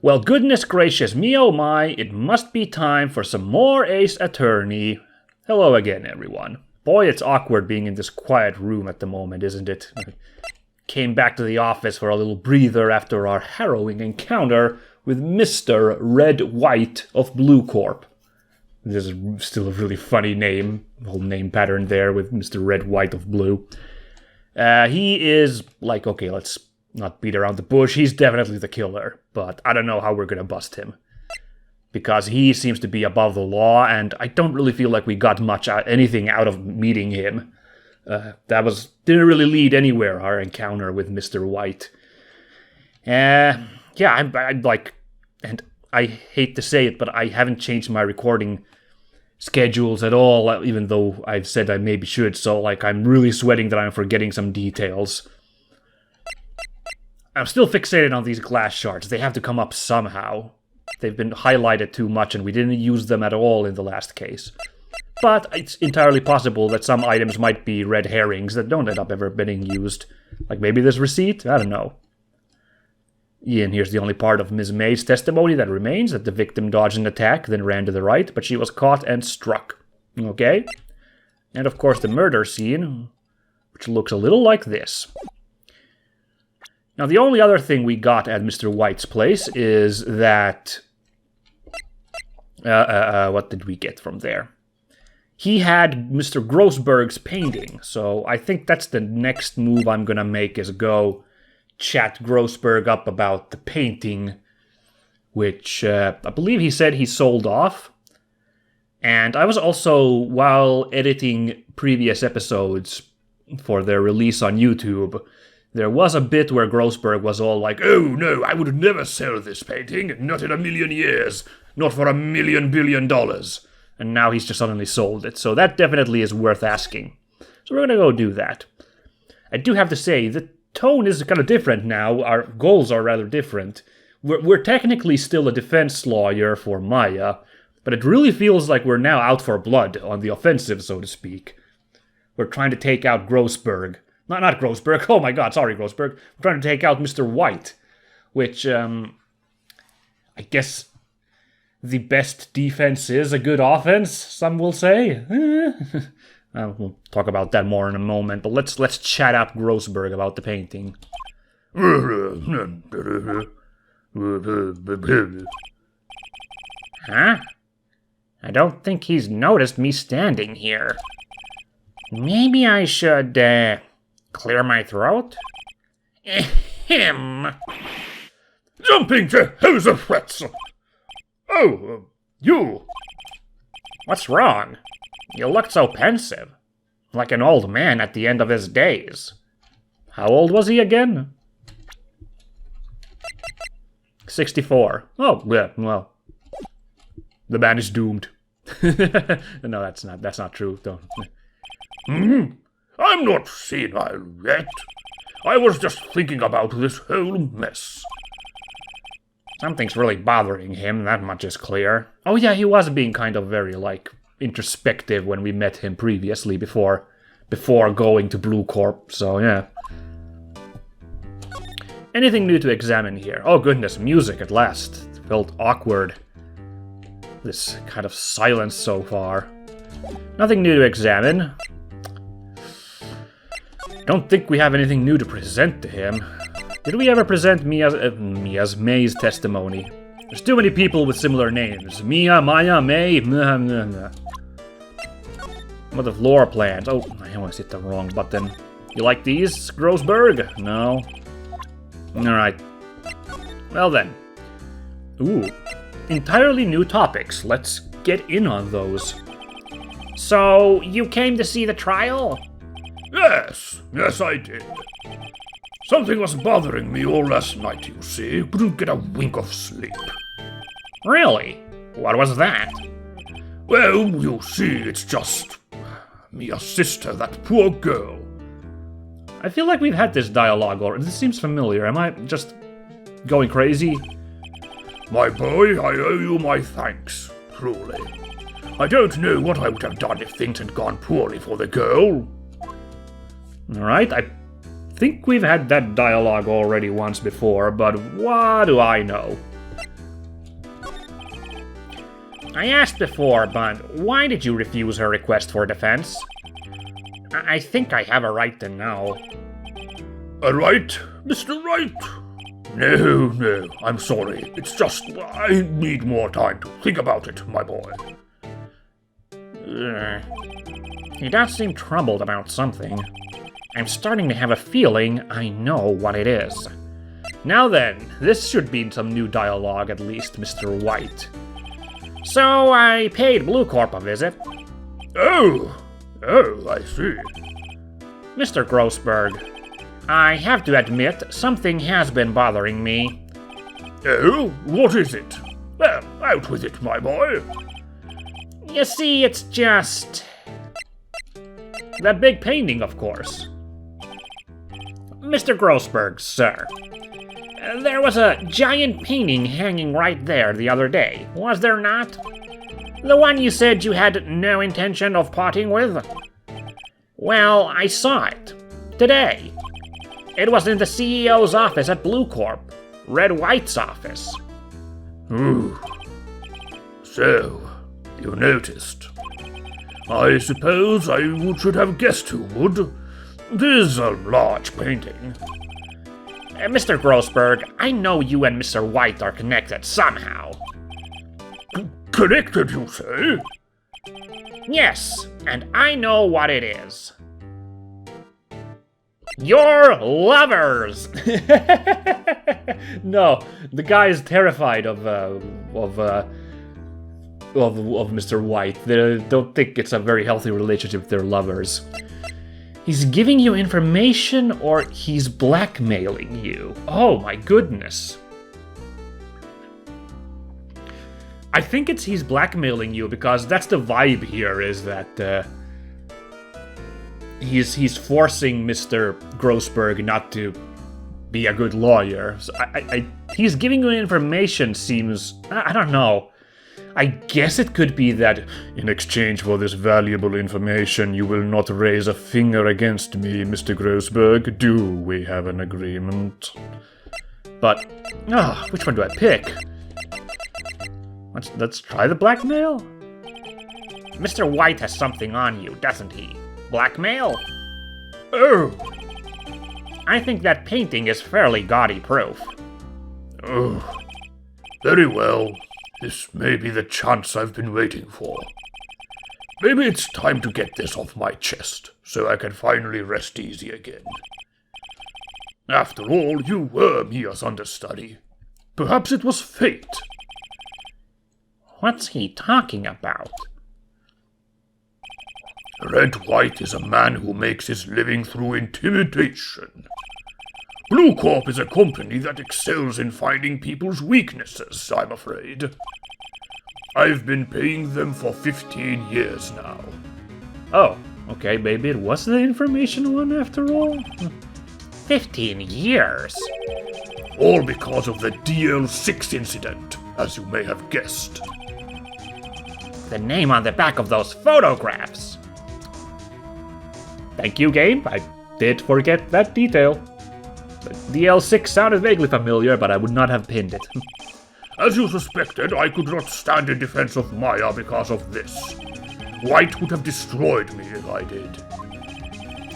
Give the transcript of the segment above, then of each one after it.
Well, goodness gracious me oh my, it must be time for some more Ace Attorney. Hello again, everyone. Boy, it's awkward being in this quiet room at the moment, isn't it? Came back to the office for a little breather after our harrowing encounter with Mr. Red White of Blue Corp. This is still a really funny name, whole name pattern there with Mr. Red White of Blue. He is like, okay, let's not beat around the bush. He's definitely the killer, but I don't know how we're gonna bust him. Because he seems to be above the law, and I don't really feel like we got anything out of meeting him. Didn't really lead anywhere, our encounter with Mr. White. And I hate to say it, but I haven't changed my recording schedules at all, even though I've said I maybe should, so I'm really sweating that I'm forgetting some details. I'm still fixated on these glass shards. They have to come up somehow. They've been highlighted too much, and we didn't use them at all in the last case. But it's entirely possible that some items might be red herrings that don't end up ever being used. Like maybe this receipt? I don't know. And here's the only part of Ms. May's testimony that remains, that the victim dodged an attack, then ran to the right, but she was caught and struck. Okay? And of course the murder scene, which looks a little like this. Now the only other thing we got at Mr. White's place is that... what did we get from there? He had Mr. Grossberg's painting, so I think that's the next move I'm gonna make, is go chat Grossberg up about the painting, which I believe he said he sold off. And I was also, while editing previous episodes for their release on YouTube, there was a bit where Grossberg was all like, "Oh no, I would never sell this painting, not in a million years, not for $1 million billion." And now he's just suddenly sold it, so that definitely is worth asking. So we're gonna go do that. I do have to say, the tone is kind of different now. Our goals are rather different. We're technically still a defense lawyer for Maya, but it really feels like we're now out for blood on the offensive, so to speak. We're trying to take out Grossberg. Not Grossberg, oh my god, sorry Grossberg. We're trying to take out Mr. White, which, I guess the best defense is a good offense, some will say. We'll talk about that more in a moment, but let's chat up Grossberg about the painting. Huh? I don't think he's noticed me standing here. Maybe I should, clear my throat? Ahem. Jumping to Hose Oh, you. What's wrong? You looked so pensive. Like an old man at the end of his days. How old was he again? 64. Oh, yeah, well. The man is doomed. No, that's not true. Don't. I'm not senile yet. I was just thinking about this whole mess. Something's really bothering him, that much is clear. Oh yeah, he was being kind of very, introspective when we met him previously before going to Blue Corp, so yeah. Anything new to examine here? Oh goodness, music at last. It felt awkward. This kind of silence so far. Nothing new to examine. Don't think we have anything new to present to him. Did we ever present Mia's May's testimony? There's too many people with similar names. Mia, Maya, May. What the floor plans? Oh, I almost hit the wrong button. You like these, Grossberg? No. Alright. Well then. Ooh. Entirely new topics. Let's get in on those. So, you came to see the trial? Yes, I did. Something was bothering me all last night, you see. Couldn't get a wink of sleep. Really? What was that? Well, you see, it's just... Mia's sister, that poor girl. I feel like we've had this dialogue already. This seems familiar. Am I just going crazy? My boy, I owe you my thanks, truly. I don't know what I would have done if things had gone poorly for the girl. Alright, I think we've had that dialogue already once before, but what do I know? I asked before, but why did you refuse her request for defense? I think I have a right to know. A right, Mr. Wright? No, I'm sorry. It's just I need more time to think about it, my boy. He does seem troubled about something. I'm starting to have a feeling I know what it is. Now then, this should be some new dialogue at least, Mr. White. So I paid Blue Corp a visit. Oh, I see. Mr. Grossberg, I have to admit, something has been bothering me. Oh, what is it? Well, out with it, my boy. You see, it's just... that big painting, of course. Mr. Grossberg, sir. There was a giant painting hanging right there the other day, was there not? The one you said you had no intention of parting with? Well, I saw it. Today. It was in the CEO's office at Blue Corp. Red White's office. Ooh. So, you noticed. I suppose I should have guessed who would. It is a large painting. Mr. Grossberg, I know you and Mr. White are connected somehow. Connected, you say? Yes, and I know what it is. You're lovers! No, the guy is terrified of Mr. White. They don't think it's a very healthy relationship if they're lovers. He's giving you information or he's blackmailing you. Oh my goodness. I think he's blackmailing you because that's the vibe here, is that he's forcing Mr. Grossberg not to be a good lawyer. So he's giving you information seems, I don't know. I guess it could be that in exchange for this valuable information, you will not raise a finger against me, Mr. Grossberg. Do we have an agreement? But, which one do I pick? Let's try the blackmail. Mr. White has something on you, doesn't he? Blackmail? Oh! I think that painting is fairly gaudy proof. Oh, very well. This may be the chance I've been waiting for. Maybe it's time to get this off my chest, so I can finally rest easy again. After all, you were Mia's understudy. Perhaps it was fate. What's he talking about? Red White is a man who makes his living through intimidation. Blue Corp is a company that excels in finding people's weaknesses, I'm afraid. I've been paying them for 15 years now. Oh, okay, maybe it was the information one after all? 15 years? All because of the DL6 incident, as you may have guessed. The name on the back of those photographs! Thank you, game. I did forget that detail. The DL6 sounded vaguely familiar, but I would not have pinned it. As you suspected, I could not stand in defense of Maya because of this. White would have destroyed me if I did.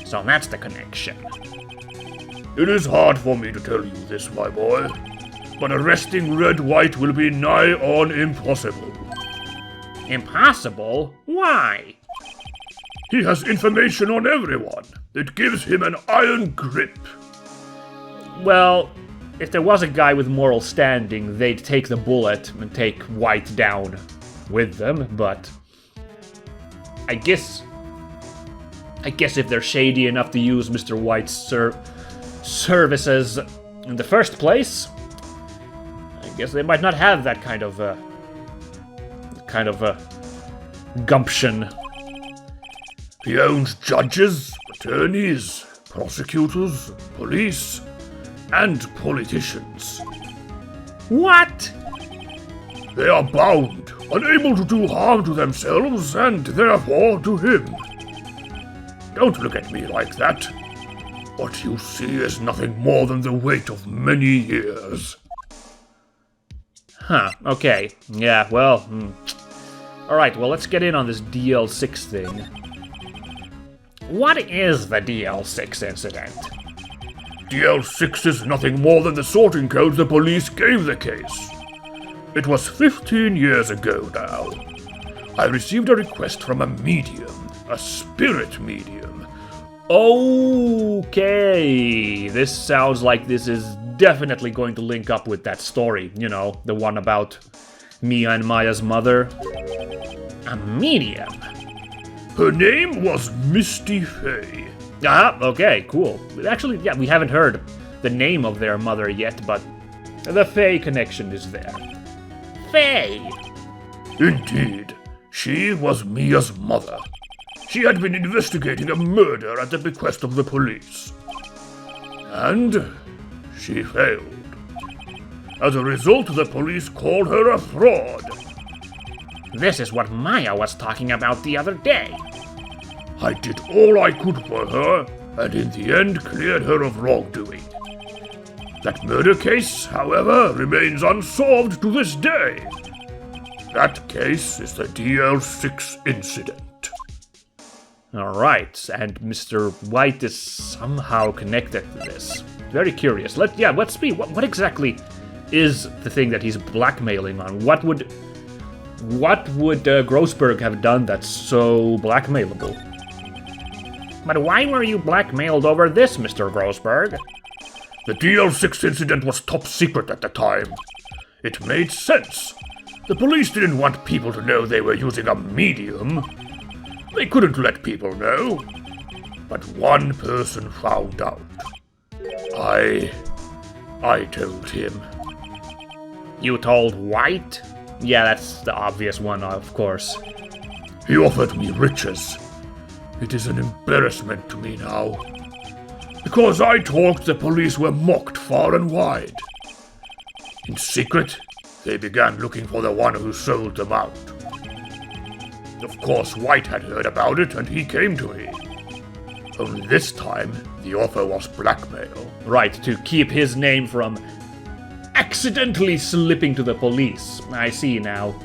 So that's the connection. It is hard for me to tell you this, my boy, but arresting Red White will be nigh on impossible. Impossible? Why? He has information on everyone. It gives him an iron grip. Well, if there was a guy with moral standing, they'd take the bullet and take White down with them, but I guess if they're shady enough to use Mr. White's services in the first place, I guess they might not have that kind of gumption. He owns judges, attorneys, prosecutors, police, and politicians. What? They are bound, unable to do harm to themselves and therefore to him. Don't look at me like that. What you see is nothing more than the weight of many years. Huh, okay. Yeah, well, Alright, well, let's get in on this DL6 thing. What is the DL6 incident? DL6 is nothing more than the sorting code the police gave the case. It was 15 years ago now. I received a request from a medium, a spirit medium. Okay, this sounds like this is definitely going to link up with that story, you know, the one about Mia and Maya's mother. A medium? Her name was Misty Fey. Ah, okay, cool. Actually, yeah, we haven't heard the name of their mother yet, but the Fey connection is there. Fey! Indeed, she was Mia's mother. She had been investigating a murder at the bequest of the police. And she failed. As a result, the police called her a fraud. This is what Maya was talking about the other day. I did all I could for her, and in the end cleared her of wrongdoing. That murder case, however, remains unsolved to this day. That case is the DL6 incident. Alright, and Mr. White is somehow connected to this. Very curious. Let's see, what exactly is the thing that he's blackmailing on? What would Grossberg have done that's so blackmailable? But why were you blackmailed over this, Mr. Grossberg? The DL6 incident was top secret at the time. It made sense. The police didn't want people to know they were using a medium. They couldn't let people know. But one person found out. I told him. You told White? Yeah, that's the obvious one, of course. He offered me riches. It is an embarrassment to me now. Because I talked, the police were mocked far and wide. In secret, they began looking for the one who sold them out. Of course, White had heard about it, and he came to me. Only this time, the offer was blackmail. Right, to keep his name from accidentally slipping to the police. I see now.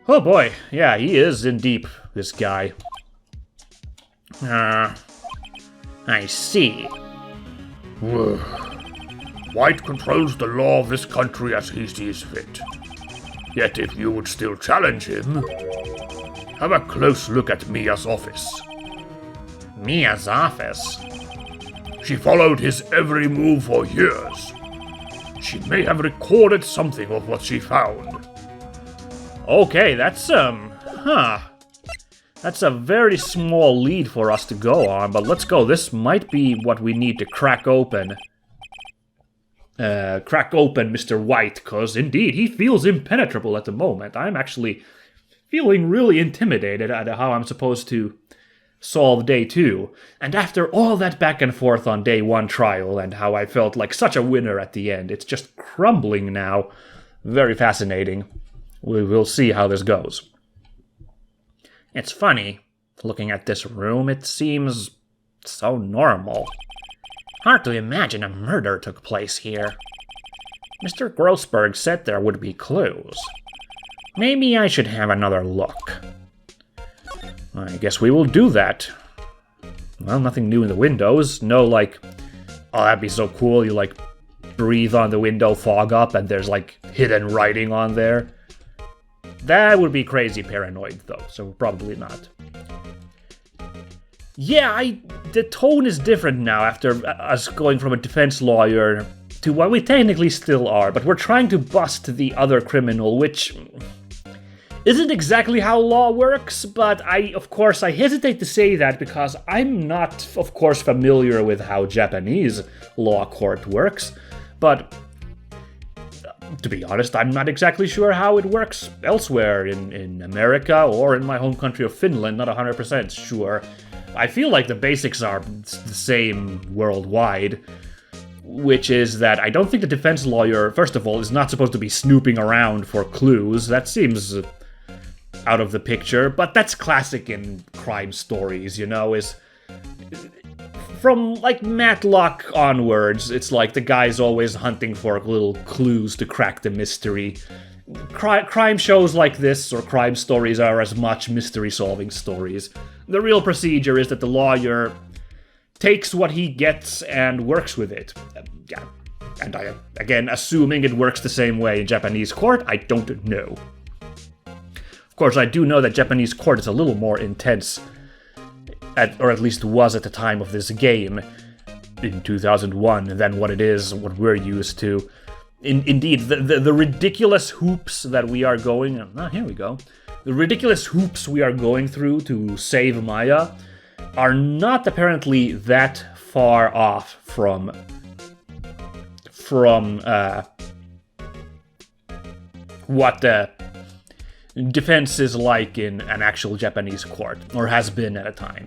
Oh boy, yeah, he is in deep, this guy. I see. White controls the law of this country as he sees fit. Yet if you would still challenge him, have a close look at Mia's office. Mia's office? She followed his every move for years. She may have recorded something of what she found. Okay, that's, That's a very small lead for us to go on, but let's go. This might be what we need to crack open. Crack open Mr. White, because indeed, he feels impenetrable at the moment. I'm actually feeling really intimidated at how I'm supposed to solve day 2. And after all that back and forth on day 1 trial, and how I felt like such a winner at the end, it's just crumbling now. Very fascinating. We will see how this goes. It's funny, looking at this room, it seems so normal. Hard to imagine a murder took place here. Mr. Grossberg said there would be clues. Maybe I should have another look. I guess we will do that. Well, nothing new in the windows. No, like, oh, that'd be so cool. You, like, breathe on the window, fog up, and there's, like, hidden writing on there. That would be crazy paranoid, though, so probably not. Yeah, the tone is different now after us going from a defense lawyer to what we technically still are, but we're trying to bust the other criminal, which isn't exactly how law works, but of course, I hesitate to say that because I'm not, of course, familiar with how Japanese law court works, but to be honest, I'm not exactly sure how it works elsewhere in America or in my home country of Finland, not 100% sure. I feel like the basics are the same worldwide, which is that I don't think the defense lawyer, first of all, is not supposed to be snooping around for clues. That seems out of the picture, but that's classic in crime stories, you know, is from like Matlock onwards, it's like the guy's always hunting for little clues to crack the mystery. Crime shows like this, or crime stories, are as much mystery-solving stories. The real procedure is that the lawyer takes what he gets and works with it. Yeah. And again, assuming it works the same way in Japanese court, I don't know. Of course, I do know that Japanese court is a little more intense, or at least was at the time of this game in 2001, than what we're used to. Indeed, the ridiculous hoops that we are going... here we go. The ridiculous hoops we are going through to save Maya are not apparently that far off from what the defense is like in an actual Japanese court, or has been at a time.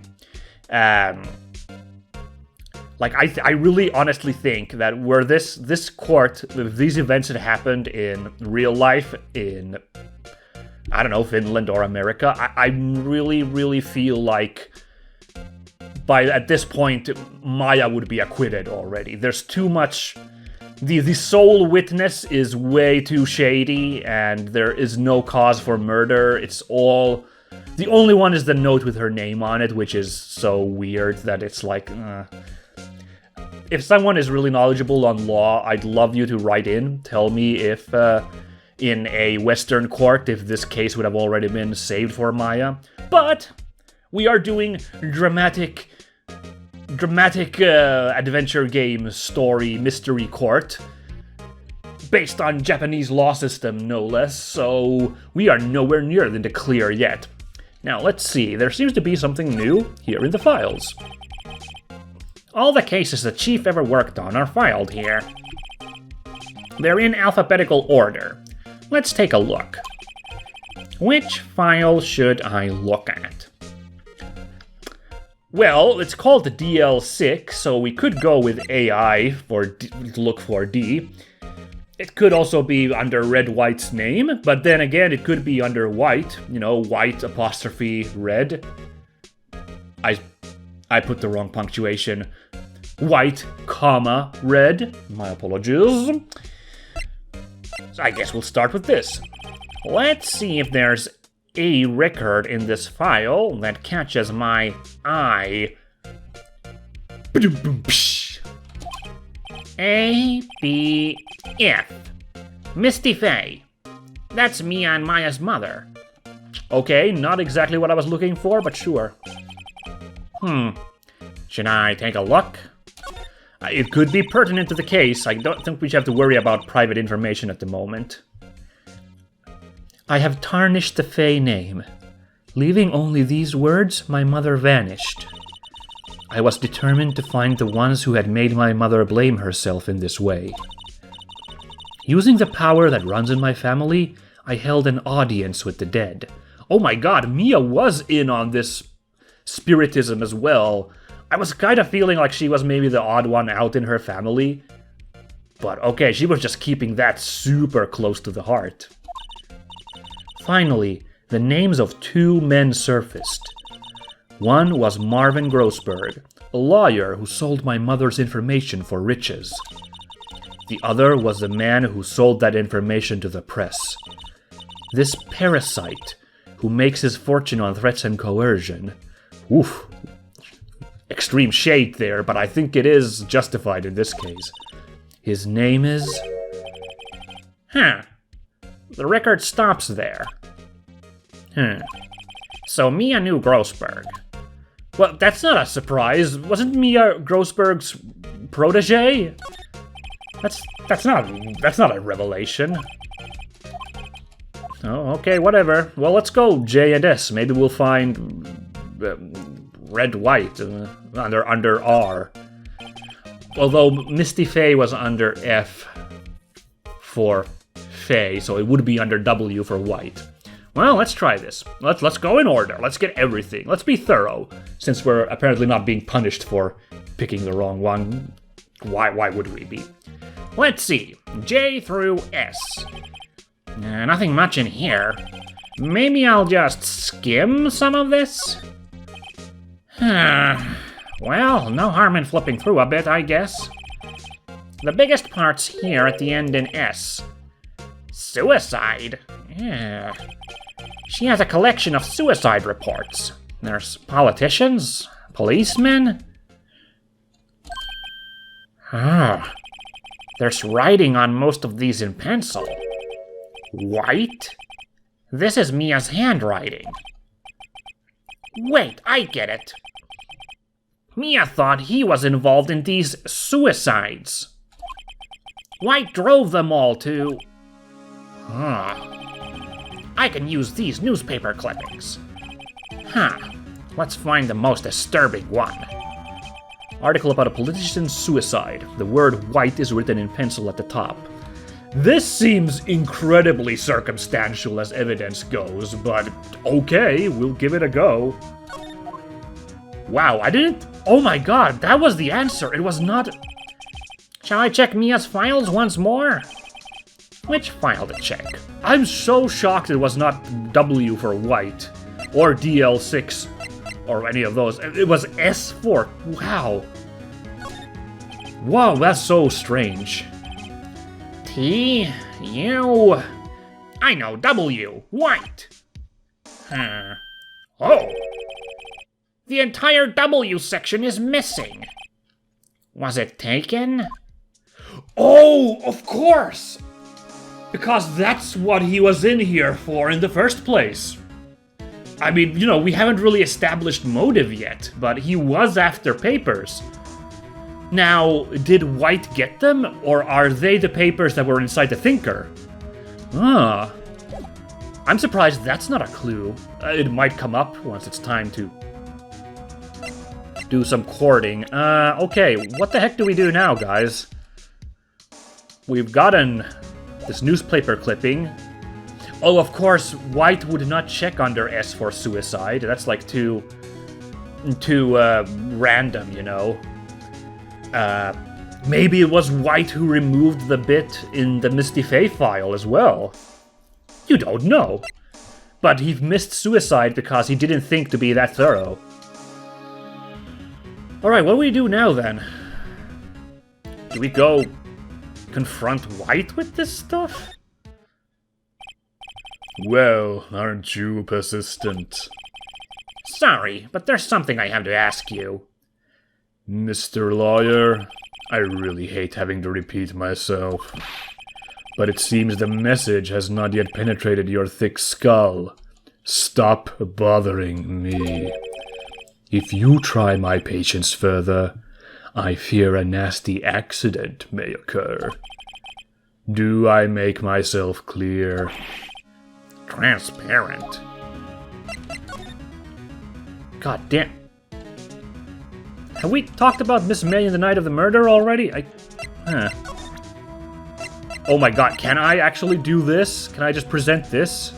I really honestly think that were this court, if these events had happened in real life in, I don't know, Finland or America, I really, really feel like at this point, Maya would be acquitted already. There's too much... The sole witness is way too shady, and there is no cause for murder. It's all... The only one is the note with her name on it, which is so weird that it's like... If someone is really knowledgeable on law, I'd love you to write in. Tell me if, in a Western court, if this case would have already been saved for Maya. But we are doing dramatic adventure game story mystery court based on Japanese law system, no less, so we are nowhere near the clear yet. Now, let's see. There seems to be something new here in the files. All the cases the chief ever worked on are filed here. They're in alphabetical order. Let's take a look. Which file should I look at? Well, it's called the DL6, so we could go with AI to look for D. It could also be under Red White's name, but then again, it could be under White. White apostrophe Red. I put the wrong punctuation. White, comma, Red. My apologies. So I guess we'll start with this. Let's see if there's a record in this file that catches my eye. A, B, F. Misty Faye. That's Mia and Maya's mother. Okay, not exactly what I was looking for, but sure. Should I take a look? It could be pertinent to the case. I don't think we should have to worry about private information at the moment. I have tarnished the Faye name. Leaving only these words, my mother vanished. I was determined to find the ones who had made my mother blame herself in this way. Using the power that runs in my family, I held an audience with the dead. Oh my god, Mia was in on this spiritism as well. I was kind of feeling like she was maybe the odd one out in her family. But okay, she was just keeping that super close to the heart. Finally, the names of two men surfaced. One was Marvin Grossberg, a lawyer who sold my mother's information for riches. The other was the man who sold that information to the press. This parasite, who makes his fortune on threats and coercion. Oof. Extreme shade there, but I think it is justified in this case. His name is... The record stops there. So Mia knew Grossberg. Well, that's not a surprise. Wasn't Mia Grossberg's protege? That's not a revelation. Oh, okay, whatever. Well, let's go J and S. Maybe we'll find Red White under R. Although Misty Faye was under F for Faye, so it would be under W for White. Well, let's try this. Let's go in order. Let's get everything. Let's be thorough, since we're apparently not being punished for picking the wrong one. Why would we be? Let's see. J through S. Nothing much in here. Maybe I'll just skim some of this? Well, no harm in flipping through a bit, I guess. The biggest part's here at the end in S. Suicide? Yeah. She has a collection of suicide reports. There's politicians, policemen. There's writing on most of these in pencil. White? This is Mia's handwriting. Wait, I get it. Mia thought he was involved in these suicides. White drove them all to... I can use these newspaper clippings. Let's find the most disturbing one. Article about a politician's suicide. The word white is written in pencil at the top. This seems incredibly circumstantial as evidence goes, but okay, we'll give it a go. Wow, I didn't... Oh my god, that was the answer. It was not... Shall I check Mia's files once more? Which file to check? I'm so shocked it was not W for white, or DL6, or any of those. It was S4. Wow. Wow, that's so strange. T, U... I know, W. White. Oh. The entire W section is missing. Was it taken? Oh, of course! Because that's what he was in here for in the first place. I mean, you know, we haven't really established motive yet, but he was after papers. Now, did White get them, or are they the papers that were inside the Thinker? I'm surprised that's not a clue. It might come up once it's time to do some courting. Okay, what the heck do we do now, guys? We've gotten this newspaper clipping. Oh, of course, White would not check under S for suicide. That's like too random, you know. Maybe it was White who removed the bit in the Misty Fae file as well. You don't know. But he missed suicide because he didn't think to be that thorough. Alright, what do we do now then? Do we go confront White with this stuff? Well, aren't you persistent? Sorry, but there's something I have to ask you. Mr. Lawyer, I really hate having to repeat myself, but it seems the message has not yet penetrated your thick skull. Stop bothering me. If you try my patience further, I fear a nasty accident may occur. Do I make myself clear? Transparent. God damn. Have we talked about Miss May in the night of the murder already? Oh my god, can I actually do this? Can I just present this?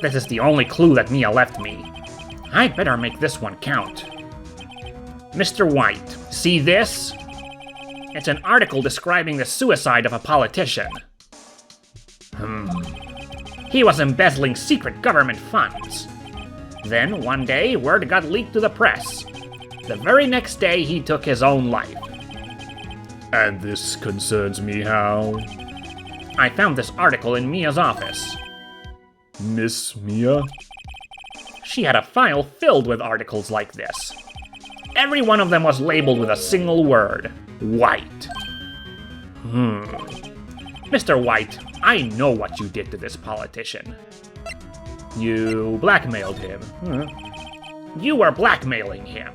This is the only clue that Mia left me. I'd better make this one count. Mr. White, see this? It's an article describing the suicide of a politician. He was embezzling secret government funds. Then, one day, word got leaked to the press. The very next day, he took his own life. And this concerns me how? I found this article in Mia's office. Miss Mia? She had a file filled with articles like this. Every one of them was labeled with a single word. White. Mr. White, I know what you did to this politician. You blackmailed him. You were blackmailing him.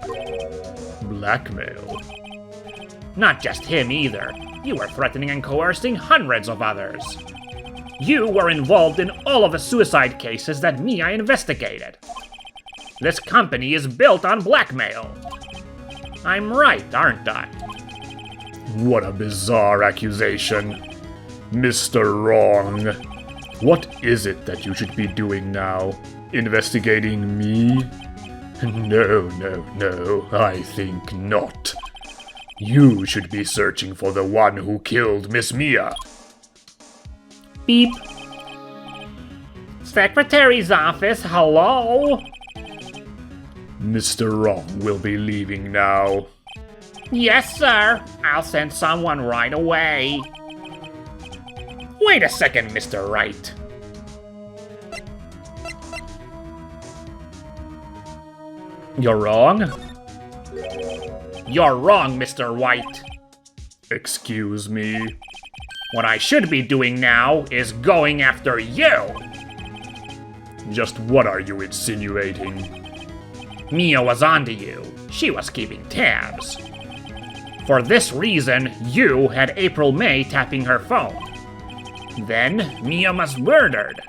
Blackmail? Not just him either. You were threatening and coercing hundreds of others. You were involved in all of the suicide cases that Mia investigated. This company is built on blackmail. I'm right, aren't I? What a bizarre accusation. Mr. Wrong. What is it that you should be doing now? Investigating me? No, I think not. You should be searching for the one who killed Miss Mia. Beep. Secretary's office, hello? Mr. Wrong will be leaving now. Yes, sir. I'll send someone right away. Wait a second, Mr. Wright. You're wrong? You're wrong, Mr. White. Excuse me. What I should be doing now is going after you. Just what are you insinuating? Mia was onto you. She was keeping tabs. For this reason, you had April May tapping her phone. Then, Mia was murdered.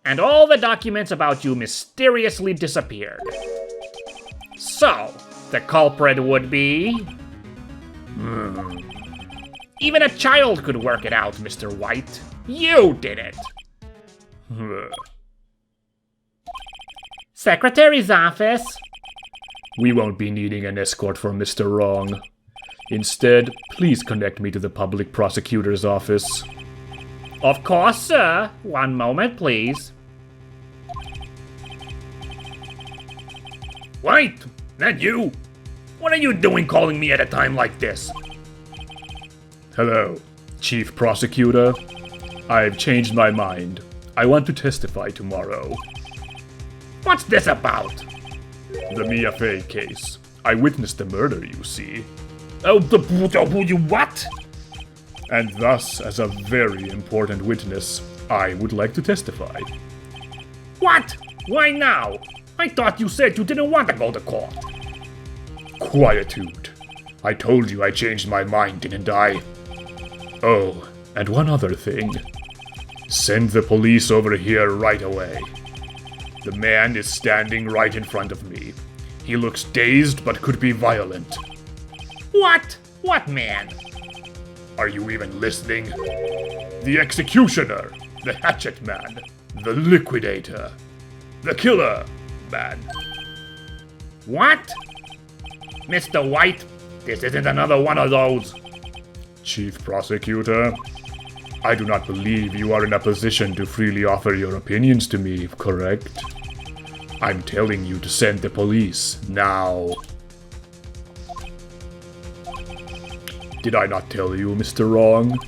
And all the documents about you mysteriously disappeared. So, the culprit would be... Even a child could work it out, Mr. White. You did it. Secretary's office. We won't be needing an escort from Mr. Wrong. Instead, please connect me to the public prosecutor's office. Of course, sir. One moment, please. Wait! That you? What are you doing calling me at a time like this? Hello, Chief Prosecutor. I've changed my mind. I want to testify tomorrow. What's this about? The Mia Fey case. I witnessed the murder, you see. Oh, you what? And thus, as a very important witness, I would like to testify. What? Why now? I thought you said you didn't want to go to court. Quietude. I told you I changed my mind, didn't I? Oh, and one other thing. Send the police over here right away. The man is standing right in front of me. He looks dazed but could be violent. What? What man? Are you even listening? The executioner, the hatchet man, the liquidator, the killer man. What? Mr. White, this isn't another one of those. Chief Prosecutor, I do not believe you are in a position to freely offer your opinions to me, correct? I'm telling you to send the police now. Did I not tell you, Mr. Wrong?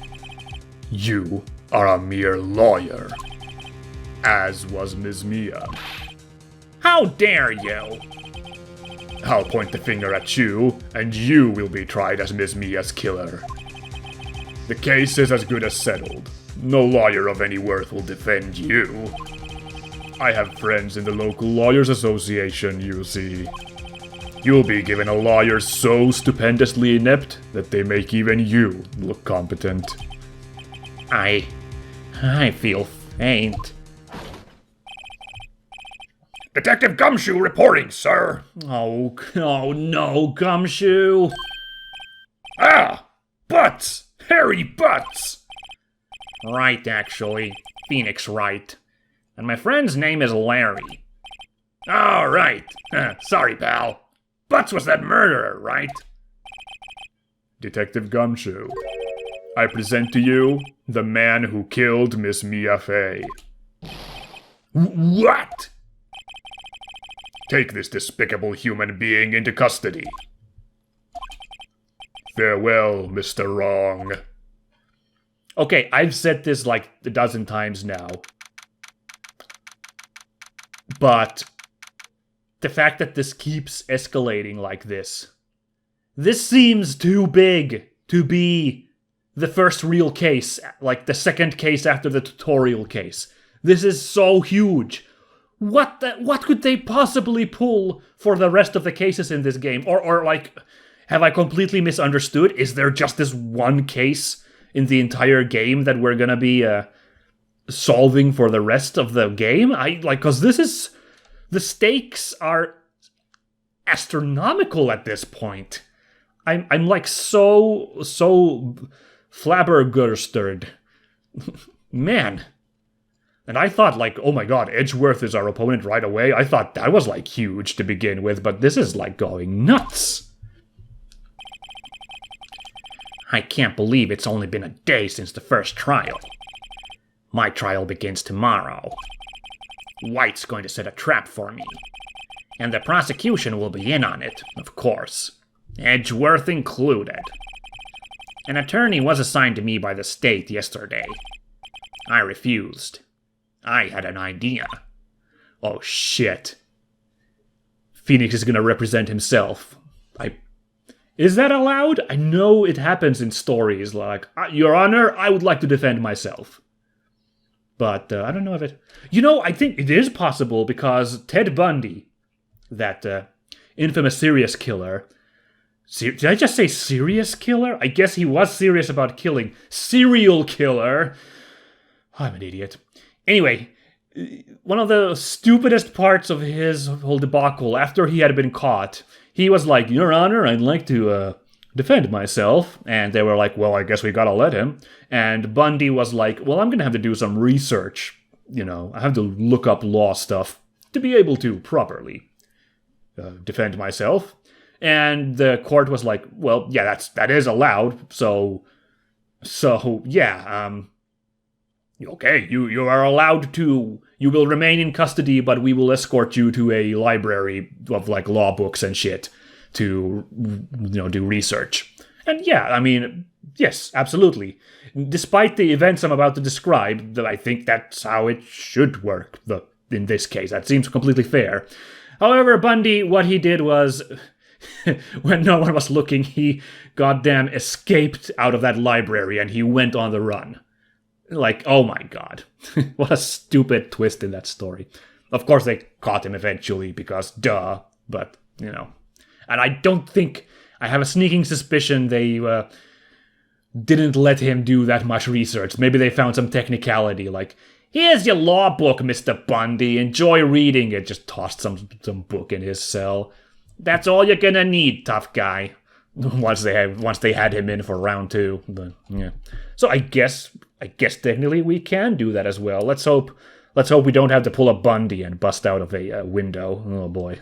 You are a mere lawyer, as was Ms. Mia. How dare you? I'll point the finger at you, and you will be tried as Ms. Mia's killer. The case is as good as settled. No lawyer of any worth will defend you. I have friends in the local Lawyers Association, you see. You'll be given a lawyer so stupendously inept that they make even you look competent. I feel faint. Detective Gumshoe reporting, sir. Oh no, Gumshoe. Ah! Butts! Harry Butts! Right, actually. Phoenix Wright. And my friend's name is Larry. All right. Sorry, pal. Butts was that murderer, right? Detective Gumshoe, I present to you the man who killed Miss Mia Fey. What? Take this despicable human being into custody. Farewell, Mr. Wrong. Okay, I've said this like a dozen times now. But the fact that this keeps escalating like this seems too big to be the first real case, like the second case after the tutorial case. This is so huge. What could they possibly pull for the rest of the cases in this game? Or like, have I completely misunderstood? Is there just this one case in the entire game that we're gonna be solving for the rest of the game? Cause the stakes are astronomical at this point. I'm like so flabbergasted. Man. And I thought, like, oh my god, Edgeworth is our opponent right away. I thought that was, like, huge to begin with, but this is, like, going nuts. I can't believe it's only been a day since the first trial. My trial begins tomorrow. White's going to set a trap for me. And the prosecution will be in on it, of course. Edgeworth included. An attorney was assigned to me by the state yesterday. I refused. I had an idea. Oh shit. Phoenix is gonna represent himself. Is that allowed? I know it happens in stories like, Your Honor, I would like to defend myself. But I don't know if it... I think it is possible because Ted Bundy, that infamous serious killer... Did I just say serious killer? I guess he was serious about killing. Serial killer! I'm an idiot. Anyway, one of the stupidest parts of his whole debacle, after he had been caught, he was like, Your Honor, I'd like to defend myself. And they were like, well, I guess we gotta let him. And Bundy was like, well, I'm gonna have to do some research. I have to look up law stuff to be able to properly defend myself. And the court was like, well, yeah, that is allowed. So yeah, okay, you are allowed to, you will remain in custody, but we will escort you to a library of like law books and shit to, do research. And yeah, I mean, yes, absolutely. Despite the events I'm about to describe, I think that's how it should work in this case. That seems completely fair. However, Bundy, what he did was, when no one was looking, he goddamn escaped out of that library and he went on the run. Like, oh my god. What a stupid twist in that story. Of course they caught him eventually because duh, but, And I don't think, I have a sneaking suspicion they didn't let him do that much research. Maybe they found some technicality like, here's your law book, Mr. Bundy, enjoy reading it. Just tossed some book in his cell. That's all you're gonna need, tough guy. Once they had him in for round 2, but yeah. So I guess technically we can do that as well. Let's hope we don't have to pull a Bundy and bust out of a window. Oh boy.